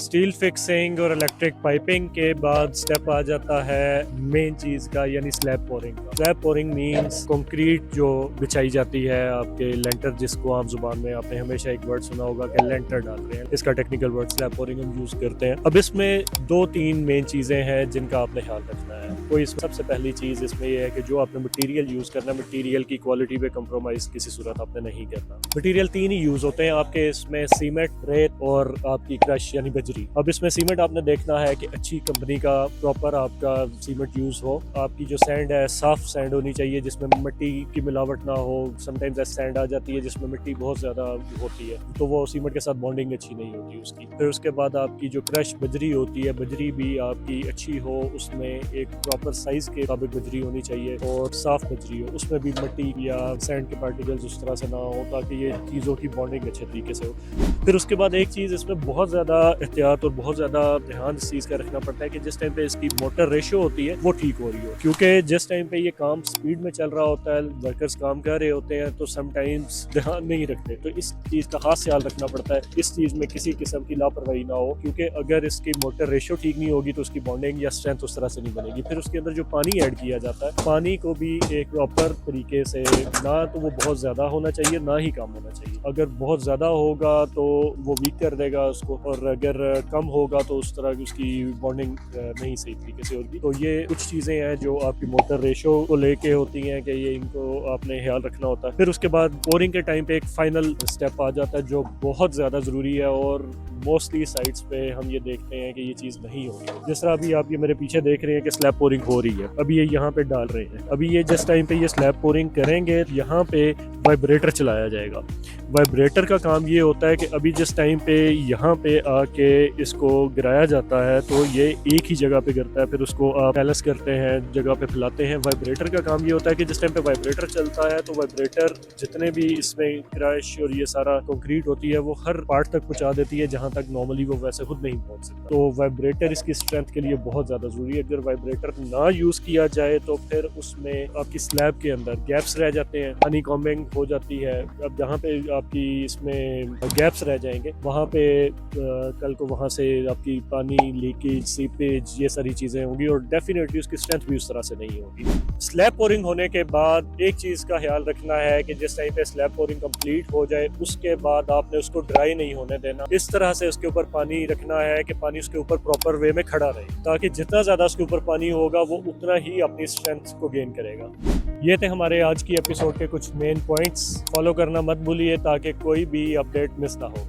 Steel fixing और electric piping के बाद स्टेप आ जाता है मेन चीज का, यानी स्लैब पोरिंग का। स्लैब पोरिंग मींस कंक्रीट जो बिछाई जाती है आपके लेंटर, जिसको आप जुबान में आपने हमेशा एक वर्ड सुना होगा कि लेंटर डाल रहे हैं, इसका टेक्निकल वर्ड स्लैब पोरिंग हम यूज करते हैं। अब इसमें 2-3 मेन चीजें हैं जिनका आपने ख्याल रखना है। कोई इसमें सबसे पहली चीज इसमें यह है कि जो आपने मटेरियल यूज करना, मटेरियल की क्वालिटी पे कंप्रोमाइज किसी सूरत आपने नहीं करना। मटेरियल 3 ही यूज होते हैं आपके इसमें, सीमेंट, रेत और आपकी क्रश यानी बजरी। अब इसमें सीमेंट आपने देखना है कि अच्छी कंपनी का प्रॉपर आपका सीमेंट यूज हो। आपकी जो सैंड है साफ सैंड होनी चाहिए जिसमें मिट्टी की मिलावट ना हो। समटाइम्स ऐसी सैंड आ जाती है जिसमें मिट्टी बहुत ज्यादा होती है, तो वो सीमेंट के साथ बॉन्डिंग अच्छी नहीं होती उसकी। फिर उसके बाद आपकी जो क्रश बजरी होती है, बजरी भी आपकी अच्छी हो, उसमें एक प्रॉपर साइज के मुताबिक बजरी होनी चाहिए और साफ बजरी हो, उसमें भी मिट्टी या सैंड के पार्टिकल्स उस तरह से ना हो ताकि ये चीज़ों की बॉन्डिंग अच्छे तरीके से हो। फिर उसके बाद एक चीज़ इसमें बहुत ज़्यादा एहतियात और बहुत ज़्यादा ध्यान इस चीज़ का रखना पड़ता है कि जिस टाइम पे इसकी मोटर रेशियो होती है वो ठीक हो रही हो, क्योंकि जिस टाइम पे ये काम स्पीड में चल रहा होता है, वर्कर्स काम कर रहे होते हैं, तो समटाइम्स ध्यान नहीं रखते, तो इस चीज़ का खास ख्याल रखना पड़ता है इस चीज़ में किसी किस्म की लापरवाही ना हो, क्योंकि अगर इसकी मोटर रेशियो ठीक नहीं होगी तो उसकी बॉन्डिंग या स्ट्रेंथ उस तरह से नहीं बनेगी। फिर उसके अंदर जो पानी ऐड किया जाता है, पानी को भी एक प्रॉपर तरीके से, ना तो वो बहुत ज़्यादा होना चाहिए ना ही कम होना चाहिए। अगर बहुत ज़्यादा होगा तो वो वीक कर देगा उसको, और अगर कम होगा तो उस तरह की उसकी बॉन्डिंग नहीं सही तरीके से होगी। तो ये कुछ चीज़ें हैं जो आपकी मोटर रेशियो को लेके होती हैं कि ये इनको आपने ख्याल रखना होता है। फिर उसके बाद पोरिंग के टाइम पे एक फाइनल स्टेप आ जाता है जो बहुत ज़्यादा ज़रूरी है, और मोस्टली साइट्स पे हम ये देखते हैं कि ये चीज़ नहीं हो रही। जिस तरह अभी आप ये मेरे पीछे देख रहे हैं कि स्लैब पोरिंग हो रही है, अभी ये यहाँ पे डाल रहे हैं। अभी ये जिस टाइम पे ये स्लैब पोरिंग करेंगे, यहाँ पे वाइब्रेटर चलाया जाएगा। वाइब्रेटर का काम ये होता है कि अभी जिस टाइम पे यहाँ पे आके इसको गिराया जाता है तो ये एक ही जगह पे गिरता है, फिर उसको आप बैलेंस करते हैं, जगह पे फैलाते हैं। वाइब्रेटर का काम ये होता है कि जिस टाइम पे वाइब्रेटर चलता है तो वाइब्रेटर जितने भी इसमें क्रश और ये सारा कंक्रीट होती है वो हर पार्ट तक पहुँचा देती है जहाँ तक नॉर्मली वो वैसे खुद नहीं पहुँच सकता। तो वाइब्रेटर इसकी स्ट्रेंथ के लिए बहुत ज़्यादा ज़रूरी है। अगर वाइब्रेटर ना यूज़ किया जाए तो फिर उसमें आपकी स्लैब के अंदर गैप्स रह जाते हैं, हनीकॉम्बिंग हो जाती है। अब जहाँ पे आपकी इसमें गैप्स रह जाएंगे वहाँ पे कल को वहाँ से आपकी पानी लीकेज, सीपेज, ये सारी चीज़ें होंगी और डेफिनेटली उसकी स्ट्रेंथ भी उस तरह से नहीं होगी। स्लैब पोरिंग होने के बाद एक चीज़ का ख्याल रखना है कि जिस टाइम पे स्लैब पोरिंग कंप्लीट हो जाए उसके बाद आपने उसको ड्राई नहीं होने देना। इस तरह से उसके ऊपर पानी रखना है कि पानी उसके ऊपर प्रॉपर वे में खड़ा रहे, ताकि जितना ज़्यादा उसके ऊपर पानी होगा वो उतना ही अपनी स्ट्रेंथ को गेन करेगा। ये थे हमारे आज की एपिसोड के कुछ मेन पॉइंट्स। फॉलो करना मत भूलिए ताकि कोई भी अपडेट मिस ना हो।